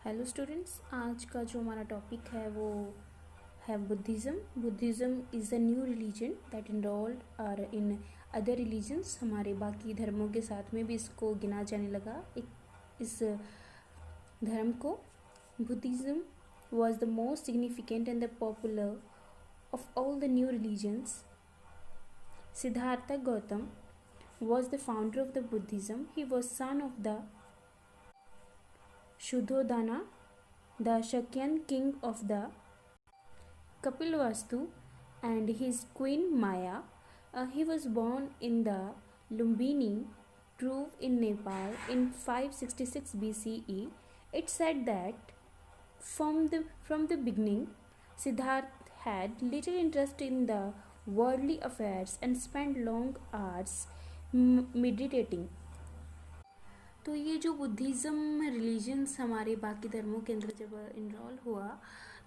Hello students, आज का जो हमारा टॉपिक है वो है Buddhism. Buddhism is a new religion that enrolled और इन अदर रिलीजन्स। हमारे बाकी धर्मों के साथ में भी इसको गिना जाने लगा इस धर्म को। Buddhism was the most significant and the popular of all the new religions. Siddhartha Gautam was the founder of the Buddhism. He was son of the Shuddhodana, the Shakyan king of the Kapilvastu, and his queen Maya. He was born in the Lumbini Grove in Nepal in 566 BCE. It's said that from the beginning, Siddhartha had little interest in the worldly affairs and spent long hours meditating. तो ये जो Buddhism religions हमारे बाकी धर्मों के अंदर जब enrol हुआ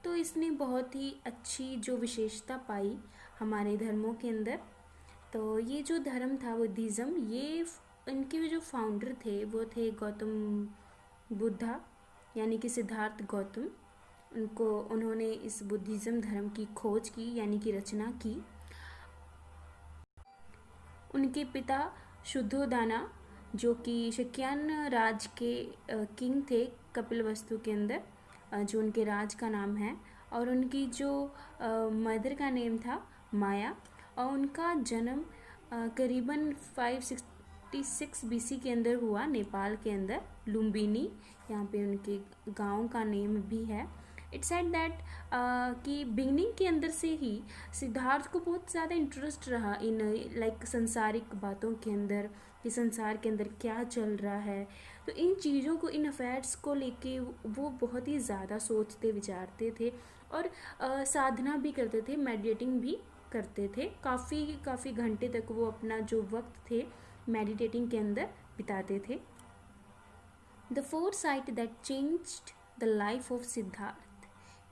तो इसने बहुत ही अच्छी जो विशेषता पाई हमारे धर्मों के अंदर। तो ये जो धर्म था बुद्धिज़्म, ये इनके जो फाउंडर थे वो थे गौतम बुद्धा, यानी कि सिद्धार्थ गौतम। उन्होंने इस बुद्धिज़्म धर्म की खोज की, यानी कि रचना की। उनके पिता शुद्धोदाना, जो कि शक्यान राज के किंग थे कपिलवस्तु के अंदर, जो उनके राज का नाम है, और उनकी जो मदर का नेम था माया, और उनका जन्म करीबन 566 बीसी के अंदर हुआ नेपाल के अंदर, लुम्बिनी, यहाँ पे उनके गांव का नेम भी है। इट्स सेड दैट कि बिगनिंग के अंदर से ही सिद्धार्थ को बहुत ज़्यादा इंटरेस्ट रहा इन लाइक संसारिक बातों के अंदर, कि संसार के अंदर क्या चल रहा है। तो इन चीज़ों को, इन अफेयर्स को लेके वो बहुत ही ज़्यादा सोचते विचारते थे और साधना भी करते थे, मेडिटेटिंग भी करते थे। काफ़ी घंटे तक वो अपना जो वक्त थे मेडिटेटिंग के अंदर बिताते थे। The foresight that changed the life of Siddharth,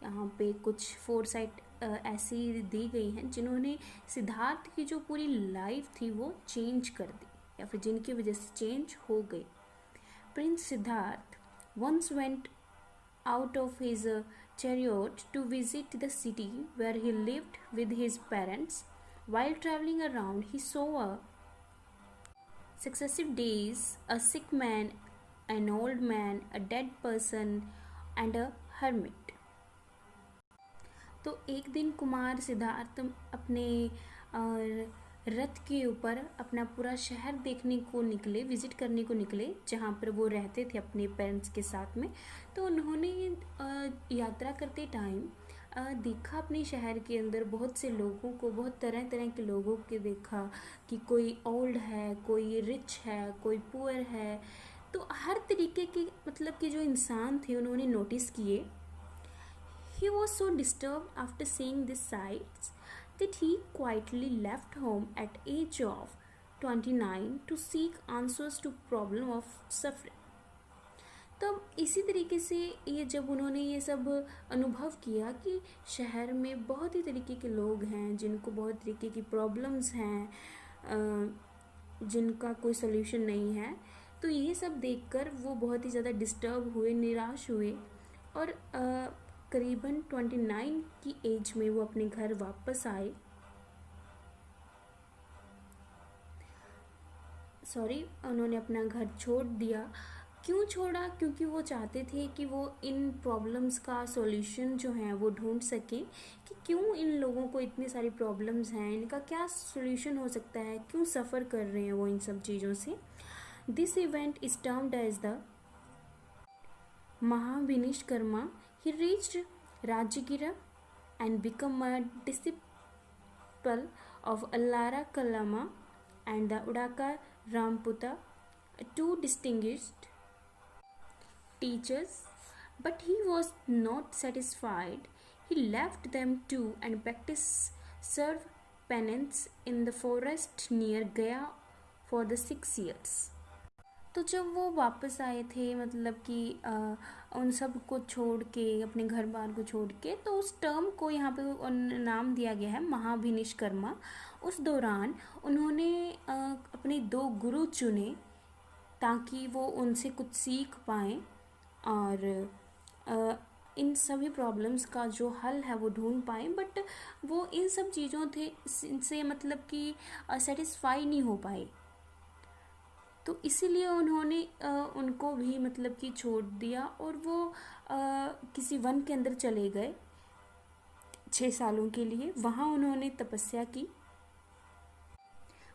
यहाँ पे कुछ फोरसाइट ऐसी दी गई हैं जिन्होंने सिद्धार्थ की जो पूरी लाइफ थी वो चेंज कर दी, या फिर जिनकी वजह से चेंज हो गई। Prince Siddharth once went out of his chariot to visit the city where he lived with his parents. While traveling around, he saw successive days a sick man, an old man, a dead person, and a hermit. तो एक दिन कुमार सिद्धार्थ अपने रथ के ऊपर अपना पूरा शहर देखने को निकले, विजिट करने को निकले, जहाँ पर वो रहते थे अपने पेरेंट्स के साथ में। तो उन्होंने यात्रा करते टाइम देखा अपने शहर के अंदर बहुत से लोगों को, बहुत तरह तरह के लोगों के देखा, कि कोई ओल्ड है, कोई रिच है, कोई पुअर है। तो हर तरीके के मतलब कि जो इंसान थे उन्होंने नोटिस किए। He was so disturbed after seeing these sights that he quietly left home at age of 29 to seek answers to problem of suffering. तब इसी तरीके से ये जब उन्होंने ये सब अनुभव किया कि शहर में बहुत ही तरीके के लोग हैं जिनको बहुत तरीके की प्रॉब्लम्स हैं, जिनका कोई सल्यूशन नहीं है, तो ये सब देखकर वो बहुत ही ज़्यादा डिस्टर्ब हुए, निराश हुए, और करीबन 29 की एज में वो अपने घर वापस आए। उन्होंने अपना घर छोड़ दिया। क्यों छोड़ा? क्योंकि वो चाहते थे कि वो इन प्रॉब्लम्स का सॉल्यूशन जो है वो ढूंढ सकें, कि क्यों इन लोगों को इतनी सारी प्रॉब्लम्स हैं, इनका क्या सॉल्यूशन हो सकता है, क्यों सफ़र कर रहे हैं वो इन सब चीज़ों से। This event is termed as the Mahavinishkarma. He reached Rajagiri and became a disciple of Allara Kalama and the Udaka Ramputa, two distinguished teachers. But he was not satisfied. He left them too and practiced serve penance in the forest near Gaya for the 6 years. तो जब वो वापस आए थे, मतलब कि उन सब को छोड़ के, अपने घर बार को छोड़ के, तो उस टर्म को यहाँ पे नाम दिया गया है महाविनिष्कर्मा। उस दौरान उन्होंने अपने 2 गुरु चुने ताकि वो उनसे कुछ सीख पाएँ और इन सभी प्रॉब्लम्स का जो हल है वो ढूंढ पाए, बट वो इन सब चीज़ों थे इनसे मतलब कि सेटिस्फाई नहीं हो पाए। तो इसीलिए उन्होंने उनको भी मतलब कि छोड़ दिया और वो किसी वन के अंदर चले गए 6 सालों के लिए। वहाँ उन्होंने तपस्या की।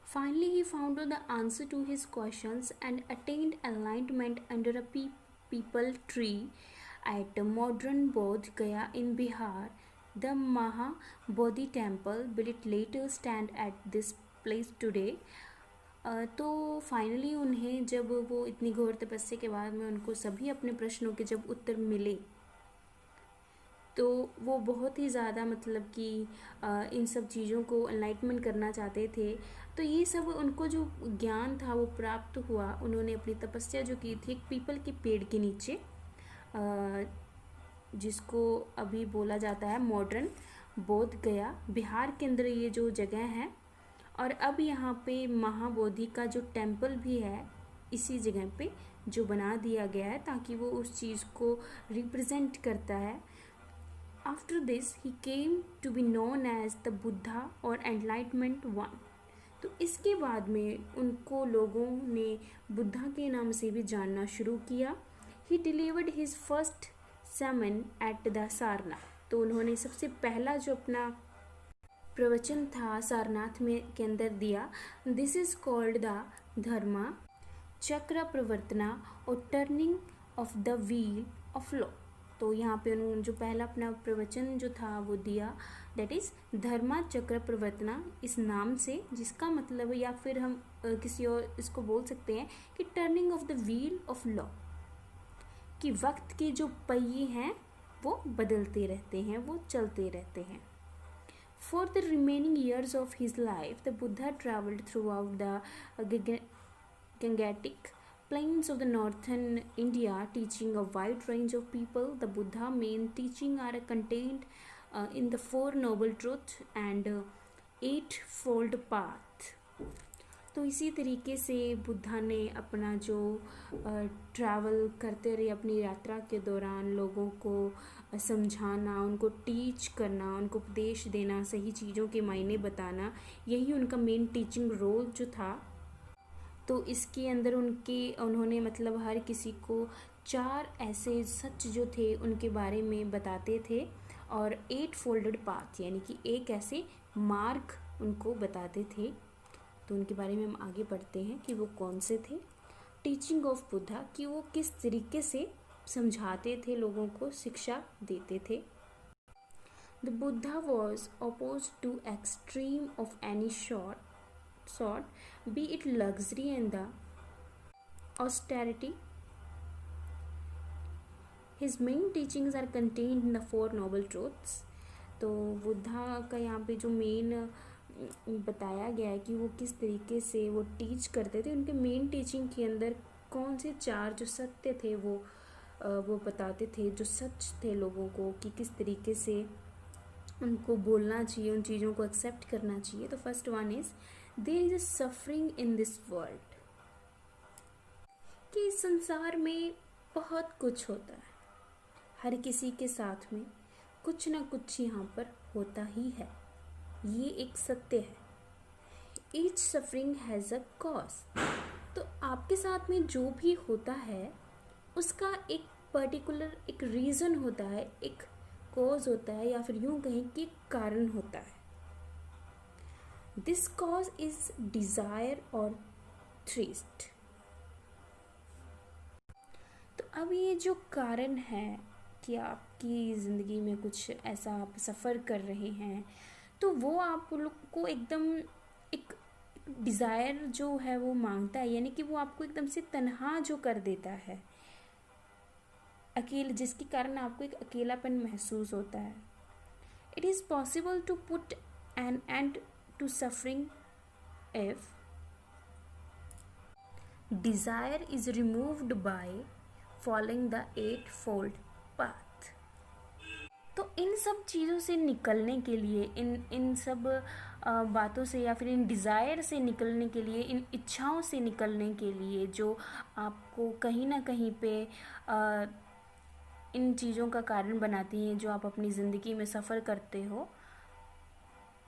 Finally, he found the answer to his questions and attained enlightenment under a peepal tree at modern Bodh Gaya in Bihar. The Mahabodhi temple, built later, stand at this place today. तो finally उन्हें जब वो इतनी घोर तपस्या के बाद में उनको सभी अपने प्रश्नों के जब उत्तर मिले, तो वो बहुत ही ज़्यादा मतलब कि इन सब चीज़ों को एनलाइटमेंट करना चाहते थे। तो ये सब उनको जो ज्ञान था वो प्राप्त हुआ। उन्होंने अपनी तपस्या जो की थी एक पीपल के पेड़ के नीचे, जिसको अभी बोला जाता है मॉडर्न बोध गया, बिहार के अंदर ये जो जगह है। और अब यहाँ पे महाबोधि का जो टेम्पल भी है इसी जगह पे जो बना दिया गया है, ताकि वो उस चीज़ को रिप्रेजेंट करता है। After this, he came to be known as the Buddha or Enlightenment One. तो इसके बाद में उनको लोगों ने बुद्धा के नाम से भी जानना शुरू किया। He delivered his first sermon at the Sarnath. तो उन्होंने सबसे पहला जो अपना प्रवचन था सारनाथ में के अंदर दिया। This is called the धर्मा चक्र प्रवर्तना और turning of the wheel of law. तो यहाँ पे उन्होंने जो पहला अपना प्रवचन जो था वो दिया, दैट इज़ धर्मा चक्र प्रवर्तना, इस नाम से, जिसका मतलब, या फिर हम किसी और इसको बोल सकते हैं कि turning of the wheel of law, कि वक्त के जो पहिए हैं वो बदलते रहते हैं, वो चलते रहते हैं। For the remaining years of his life, the Buddha traveled throughout the Gangetic plains of the northern India, teaching a wide range of people. The Buddha main teaching are contained in the Four Noble Truths and Eightfold Path. तो इसी तरीके से बुद्धा ने अपना जो travel करते रहे अपनी यात्रा के दौरान लोगों को समझाना, उनको टीच करना, उनको उपदेश देना, सही चीज़ों के मायने बताना, यही उनका मेन टीचिंग रोल जो था। तो इसके अंदर उन्होंने मतलब हर किसी को 4 ऐसे सच जो थे उनके बारे में बताते थे, और 8 फोल्डेड पाथ यानी कि एक ऐसे मार्ग उनको बताते थे। तो उनके बारे में हम आगे बढ़ते हैं कि वो कौन से थे। टीचिंग ऑफ बुद्धा, कि वो किस तरीके से समझाते थे, लोगों को शिक्षा देते थे। The Buddha was oppose to extreme of any sort, be it luxury and the austerity. His main teachings are contained in the Four Noble Truths. तो बुद्धा का यहाँ पे जो मेन बताया गया है कि वो किस तरीके से वो टीच करते थे, उनके मेन टीचिंग के अंदर कौन से 4 जो सत्य थे वो बताते थे, जो सच थे लोगों को, कि किस तरीके से उनको बोलना चाहिए, उन चीज़ों को एक्सेप्ट करना चाहिए। तो first one is there is a suffering in this world, कि इस संसार में बहुत कुछ होता है, हर किसी के साथ में कुछ ना कुछ यहाँ पर होता ही है, ये एक सत्य है। Each suffering has a cause, तो आपके साथ में जो भी होता है उसका एक पर्टिकुलर एक रीज़न होता है, एक कॉज होता है, या फिर यूँ कहें कि कारण होता है। दिस कॉज इज डिज़ायर और थ्रिस्ट। तो अब ये जो कारण है कि आपकी ज़िंदगी में कुछ ऐसा आप सफ़र कर रहे हैं, तो वो आप लोग को एकदम एक डिज़ायर जो है वो मांगता है, यानी कि वो आपको एकदम से तन्हा जो कर देता है, अकेले, जिसके कारण आपको एक अकेलापन महसूस होता है। It is possible to put an end to suffering if desire is removed by following the 8-fold path. तो इन सब चीज़ों से निकलने के लिए, इन सब बातों से, या फिर इन डिज़ायर से निकलने के लिए, इन इच्छाओं से निकलने के लिए जो आपको कहीं ना कहीं पे इन चीज़ों का कारण बनाती हैं जो आप अपनी ज़िंदगी में सफ़र करते हो।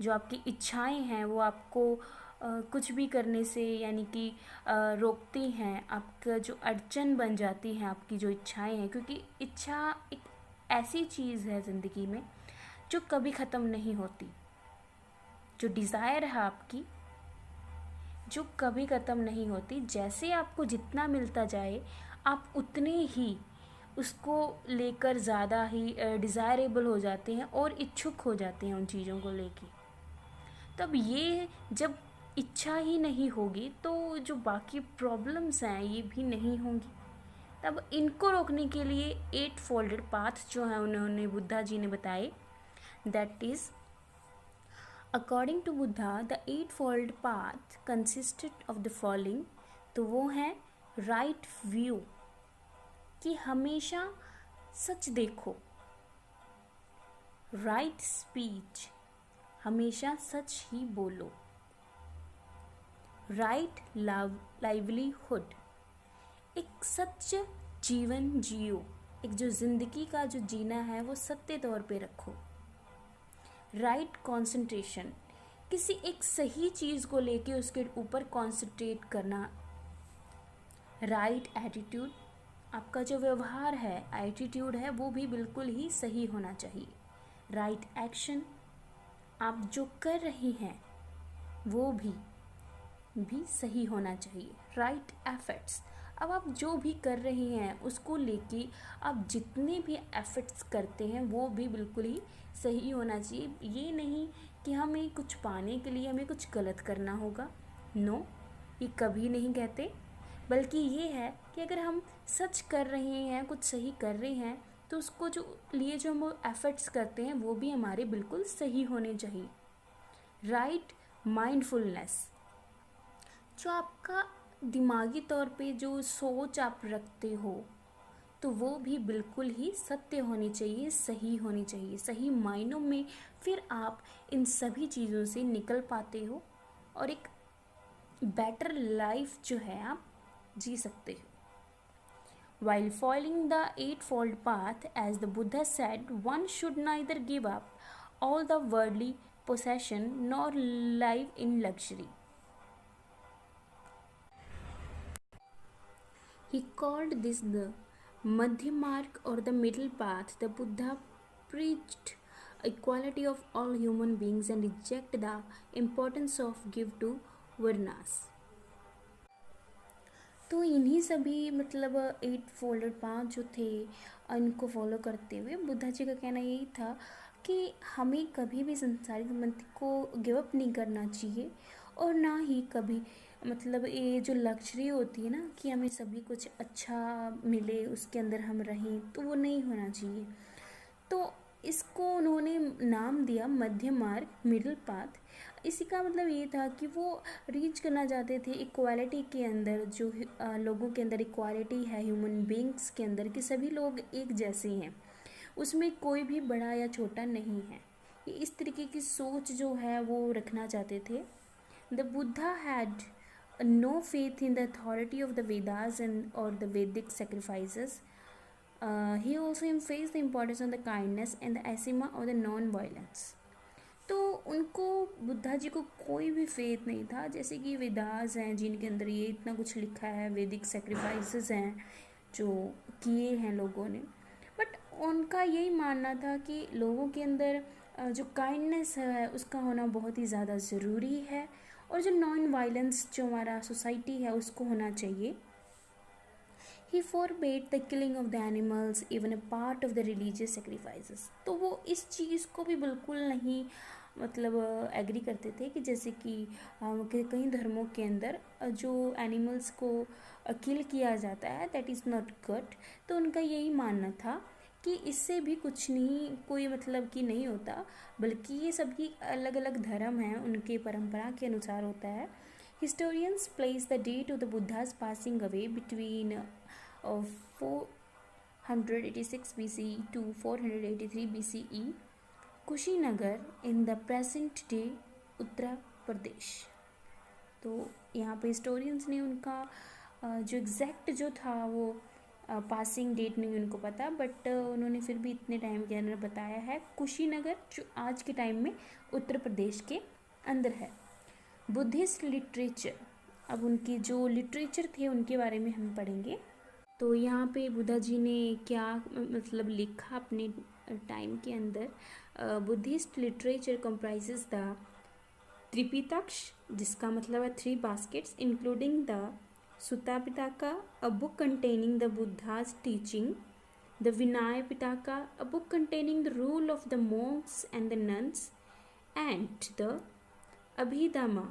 जो आपकी इच्छाएं हैं वो आपको कुछ भी करने से यानी कि रोकती हैं, आपका जो अड़चन बन जाती हैं आपकी जो इच्छाएं हैं, क्योंकि इच्छा एक ऐसी चीज़ है ज़िंदगी में जो कभी ख़त्म नहीं होती। जो डिज़ायर है आपकी, जो कभी ख़त्म नहीं होती। जैसे आपको जितना मिलता जाए आप उतने ही उसको लेकर ज़्यादा ही डिज़ायरेबल हो जाते हैं और इच्छुक हो जाते हैं उन चीज़ों को लेके। तब ये जब इच्छा ही नहीं होगी तो जो बाकी प्रॉब्लम्स हैं ये भी नहीं होंगी। तब इनको रोकने के लिए 8 फोल्डेड पाथ जो है उन्होंने बुद्धा जी ने बताए, that is according to Buddha the 8 fold path consisted of the following. तो वो है राइट व्यू, कि हमेशा सच देखो। राइट स्पीच, हमेशा सच ही बोलो। राइट लाइवलीहुड, एक सच जीवन जियो। एक जो ज़िंदगी का जो जीना है वो सत्य तौर पे रखो। राइट कंसंट्रेशन, किसी एक सही चीज़ को लेके उसके ऊपर कंसंट्रेट करना। राइट एटीट्यूड, आपका जो व्यवहार है, एटीट्यूड है, वो भी बिल्कुल ही सही होना चाहिए। राइट एक्शन, आप जो कर रही हैं वो भी सही होना चाहिए। राइट एफर्ट्स, अब आप जो भी कर रही हैं उसको लेके आप जितने भी एफर्ट्स करते हैं वो भी बिल्कुल ही सही होना चाहिए। ये नहीं कि हमें कुछ पाने के लिए हमें कुछ गलत करना होगा, नो, ये कभी नहीं कहते। बल्कि ये है कि अगर हम सच कर रहे हैं, कुछ सही कर रहे हैं, तो उसको जो हम एफर्ट्स करते हैं वो भी हमारे बिल्कुल सही होने चाहिए। राइट माइंडफुलनेस, जो आपका दिमागी तौर पे जो सोच आप रखते हो तो वो भी बिल्कुल ही सत्य होनी चाहिए, सही होनी चाहिए, सही मायनों में। फिर आप इन सभी चीज़ों से निकल पाते हो और एक बेटर लाइफ जो है आप जी सकते हो। While following the eightfold path, as the Buddha said, one should neither give up all the worldly possession nor live in luxury. He called this the Madhya Marg or the middle path. The Buddha preached equality of all human beings and rejected the importance of give to varnas. तो इन्हीं सभी मतलब 8 folded path जो थे इनको follow करते हुए बुद्धा जी का कहना यही था कि हमें कभी भी संसारिक संपत्ति को गिव अप नहीं करना चाहिए और ना ही कभी मतलब ये जो लग्जरी होती है ना कि हमें सभी कुछ अच्छा मिले उसके अंदर हम रहें, तो वो नहीं होना चाहिए। तो इसको उन्होंने नाम दिया मध्य मार्ग, मिडिल पाथ। इसी का मतलब ये था कि वो रीच करना चाहते थे इक्वालिटी के अंदर, जो लोगों के अंदर इक्वालिटी है ह्यूमन बींग्स के अंदर, कि सभी लोग एक जैसे हैं, उसमें कोई भी बड़ा या छोटा नहीं है। ये इस तरीके की सोच जो है वो रखना चाहते थे। The Buddha had no faith in the authority of the Vedas and और the Vedic sacrifices. He also emphasized the importance of the kindness and the asima or the non-violence. तो उनको बुद्धा जी को कोई भी फेथ नहीं था, जैसे कि वेदास हैं जिनके अंदर ये इतना कुछ लिखा है, वैदिक सेक्रीफाइसेस हैं जो किए हैं लोगों ने, बट उनका यही मानना था कि लोगों के अंदर जो काइंडनेस है उसका होना बहुत ही ज़्यादा ज़रूरी है और जो नॉन वायलेंस जो हमारा सोसाइटी है उसको होना चाहिए। He forbade the killing of the animals, even a part of the religious sacrifices. तो वो इस चीज़ को भी बिल्कुल नहीं मतलब एग्री करते थे कि जैसे कि कई धर्मों के अंदर जो एनिमल्स को किल किया जाता है दैट इज़ नॉट गुड। तो उनका यही मानना था कि इससे भी कुछ नहीं, कोई मतलब कि नहीं होता, बल्कि ये सभी अलग अलग धर्म हैं, उनके परंपरा के अनुसार होता है। Historians place the date of the Buddha's passing away between 486 BCE to 483 BCE, Kushinagar in the present day Uttar Pradesh. तो यहाँ पे हिस्टोरियंस ने उनका जो एग्जैक्ट जो था वो पासिंग डेट नहीं उनको पता, बट उन्होंने फिर भी इतने टाइम के अंदर बताया है। कुशीनगर जो आज के टाइम में उत्तर प्रदेश के अंदर है। बुद्धिस्ट लिटरेचर, अब उनकी जो लिटरेचर थे उनके बारे में हम पढ़ेंगे। तो यहाँ पे बुद्धा जी ने क्या मतलब लिखा अपने टाइम के अंदर। Buddhist literature comprises the Tripitaka, जिसका मतलब है 3 baskets, including the Sutta Pitaka, a book containing the Buddha's teaching, the Vinaya Pitaka, a book containing the rule of the monks and the nuns, and the Abhidhamma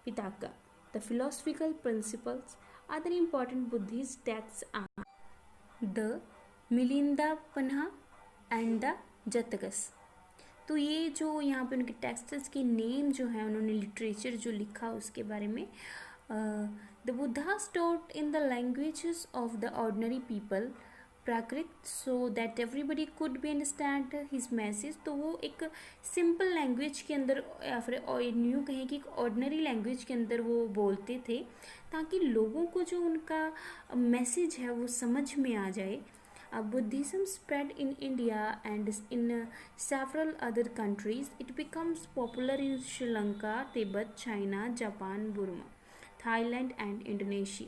Pitaka, the philosophical principles. Other important Buddhist texts are the Milindapanha and the Jatakas. तो ये जो यहाँ पे उनके texts के name जो हैं, उन्होंने लिटरेचर जो लिखा उसके बारे में। The Buddhas taught in the languages of the ordinary people Prakrit, so that everybody could be understand his message. तो वो एक सिंपल लैंग्वेज के अंदर, या फिर यूँ कहें कि एक ऑर्डिनरी लैंग्वेज के अंदर वो बोलते थे, ताकि लोगों को जो उनका मैसेज है वो समझ में आ जाए। Buddhism spread in India and in several other countries. It becomes popular in Sri Lanka, Tibet, China, Japan, Burma, Thailand and Indonesia.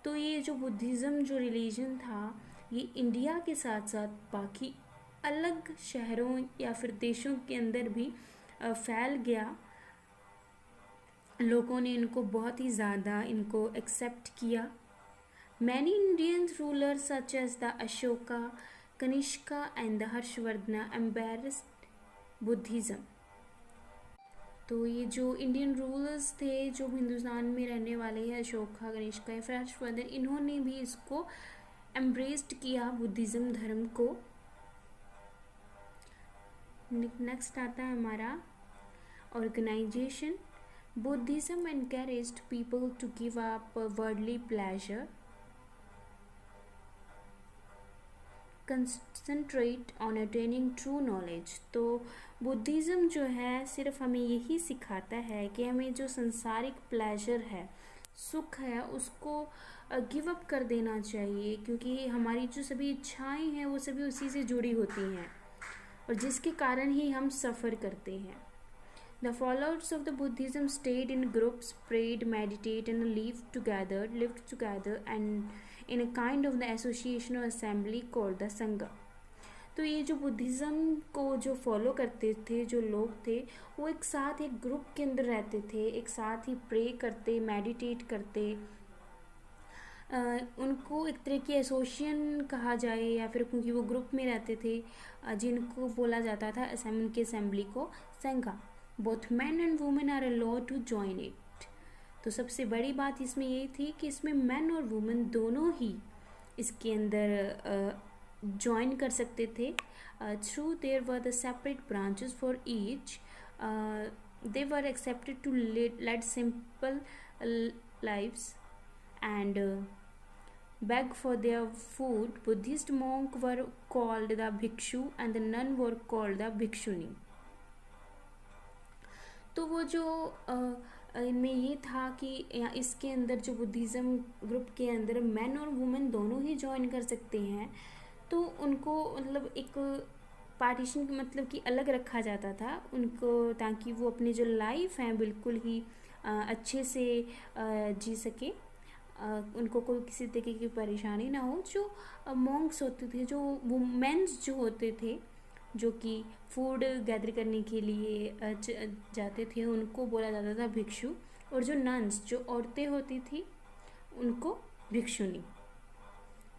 तो ये जो बुद्धिज़्म जो रिलीजन था, ये इंडिया के साथ साथ बाकी अलग शहरों या फिर देशों के अंदर भी फैल गया। लोगों ने इनको बहुत ही ज़्यादा इनको एक्सेप्ट किया। Many Indian rulers such as the Ashoka, Kanishka and the Harshvardhana embraced Buddhism. तो ये जो इंडियन रूलर्स थे जो हिंदुस्तान में रहने वाले हैं, अशोका, कनिष्का या फिर हर्षवर्धन, इन्होंने भी इसको एम्ब्रेस्ड किया बुद्धिज़्म धर्म को। नेक्स्ट आता है हमारा organisation. Buddhism encouraged people to give up worldly pleasure, concentrate on attaining true knowledge. तो बुद्धिज़्म जो है सिर्फ हमें यही सिखाता है कि हमें जो संसारिक प्लेजर है, सुख है, उसको गिव अप कर देना चाहिए, क्योंकि हमारी जो सभी इच्छाएं हैं वो सभी उसी से जुड़ी होती हैं और जिसके कारण ही हम सफ़र करते हैं। The followers of the Buddhism stayed in groups, prayed, meditate and lived together and in a kind of the association or assembly called the Sangha. तो ये जो बुद्धिज़्म को जो फॉलो करते थे जो लोग थे, वो एक साथ एक ग्रुप के अंदर रहते थे, एक साथ ही प्रे करते, मेडिटेट करते। उनको एक तरह की एसोसिएशन कहा जाए, या फिर क्योंकि वो ग्रुप में रहते थे, जिनको बोला जाता था उनके असेंबली को sangha. Both man and women are allowed to join it. तो सबसे बड़ी बात इसमें ये थी कि इसमें मैन और वुमेन दोनों ही इसके अंदर ज्वाइन कर सकते थे। Through there were the separate branches for each, they were accepted to lead simple lives and beg for their food. Buddhist monks were called the bhikshu and the nun were called the bhikshuni. तो वो जो इनमें ये था कि इसके अंदर जो बुद्धिज़्म ग्रुप के अंदर मैन और वुमेन दोनों ही ज्वाइन कर सकते हैं, तो उनको मतलब एक पार्टीशन मतलब कि अलग रखा जाता था उनको, ताकि वो अपनी जो लाइफ है बिल्कुल ही अच्छे से जी सके, उनको कोई किसी तरीके की परेशानी ना हो। जो मॉन्क्स होते थे, जो वुमेन्स जो होते थे, जो कि फूड गैदर करने के लिए जाते थे, उनको बोला जाता था भिक्षु, और जो नन्स जो औरतें होती थी उनको भिक्षुनी।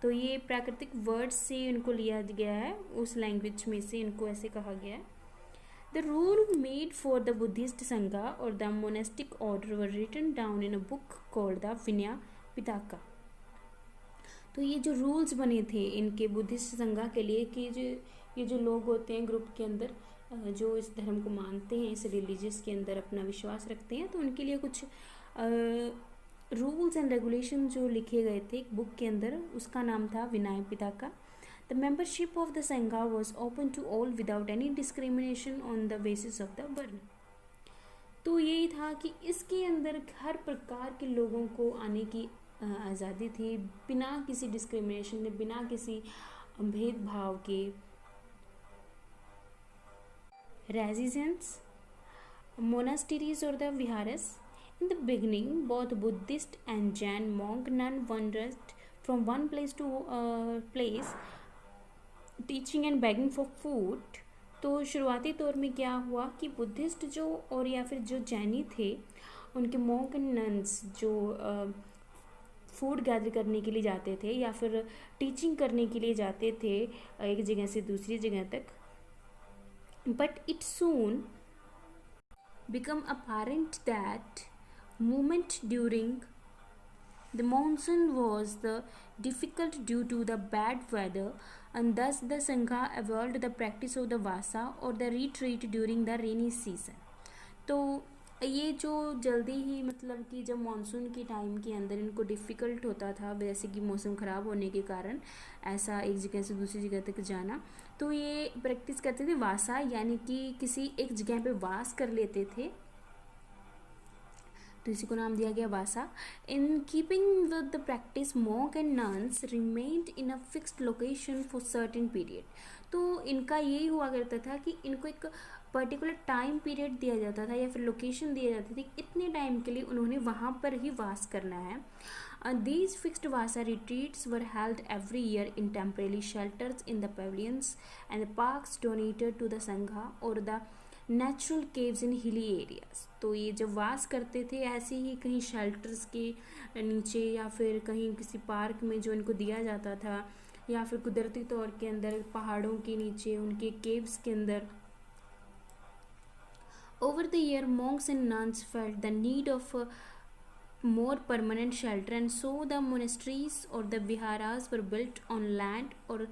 तो ये प्राकृतिक वर्ड्स से इनको लिया गया है, उस लैंग्वेज में से इनको ऐसे कहा गया है। The rule made for the Buddhist Sangha or the monastic order were written down in a book called the Vinaya Pitaka. तो ये जो रूल्स बने थे इनके बुद्धिस्ट संघा के लिए कि ये जो लोग होते हैं ग्रुप के अंदर जो इस धर्म को मानते हैं, इस रिलीजियस के अंदर अपना विश्वास रखते हैं, तो उनके लिए कुछ रूल्स एंड रेगुलेशन जो लिखे गए थे एक बुक के अंदर, उसका नाम था विनय Pitaka. The membership of the Sangha was open to all without any discrimination on the basis of the Varna. तो यही था कि इसके अंदर हर प्रकार के लोगों को आने की आज़ादी थी, बिना किसी डिस्क्रिमिनेशन के, बिना किसी भेदभाव के। Residence monasteries or the viharas. In the beginning, both Buddhist and Jain monk nun wandered from one place to place, teaching and begging for food. तो शुरुआती दौर में क्या हुआ कि बुद्धिस्ट जो और या फिर जो जैनी थे, उनके मॉन्क एंड नन्स जो फूड गैदर करने के लिए जाते थे या फिर टीचिंग करने के लिए जाते थे एक जगह से दूसरी जगह तक, but it soon become apparent that movement during the monsoon was the difficult due to the bad weather, and thus the Sangha evolved the practice of the Vasa or the retreat during the rainy season. तो ये जो जल्दी ही मतलब कि जब monsoon के time के अंदर इनको डिफ़िकल्ट होता था, वैसे कि मौसम ख़राब होने के कारण ऐसा एक जगह से दूसरी जगह तक जाना, तो ये प्रैक्टिस करते थे वासा, यानी कि किसी एक जगह पे वास कर लेते थे, तो इसी को नाम दिया गया Vassa. In keeping with the practice monk and nuns remained in a fixed location for certain period. तो इनका यही हुआ करता था कि इनको एक पर्टिकुलर टाइम पीरियड दिया जाता था या फिर लोकेशन दिया जाती थी, इतने टाइम के लिए उन्होंने वहाँ पर ही वास करना है. These fixed Vasa retreats were held every year in temporary shelters in the pavilions and the parks donated to the Sangha or the natural caves in hilly areas. तो ये जब वास करते थे ऐसे ही कहीं शेल्टर्स के नीचे या फिर कहीं किसी पार्क में जो इनको दिया जाता था, या फिर कुदरती तौर के अंदर पहाड़ों के नीचे उनके केव्स के अंदर. Over the year, monks and nuns felt the need of a more permanent shelter, and so the monasteries or the viharas were built on land or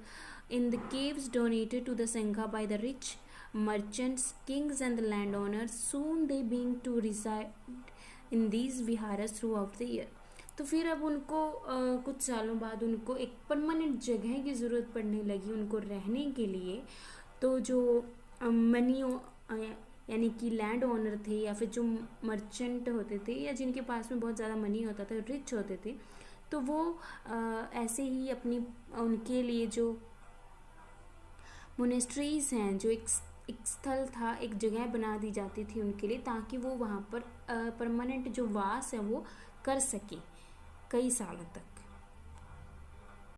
in the caves donated to the Sangha by the rich merchants, kings and the landowners, soon they being to reside in these viharas throughout the year. तो फिर अब उनको कुछ सालों बाद उनको एक permanent जगह की ज़रूरत पड़ने लगी उनको रहने के लिए. तो जो मनी यानी कि लैंड ओनर थे या फिर जो मर्चेंट होते थे या जिनके पास में बहुत ज़्यादा मनी होता था, रिच होते थे, तो वो ऐसे ही अपनी उनके लिए जो मोनेस्ट्रीज हैं, जो एक स्थल था, एक जगह बना दी जाती थी उनके लिए, ताकि वो वहाँ पर परमानेंट जो वास है वो कर सके कई सालों तक.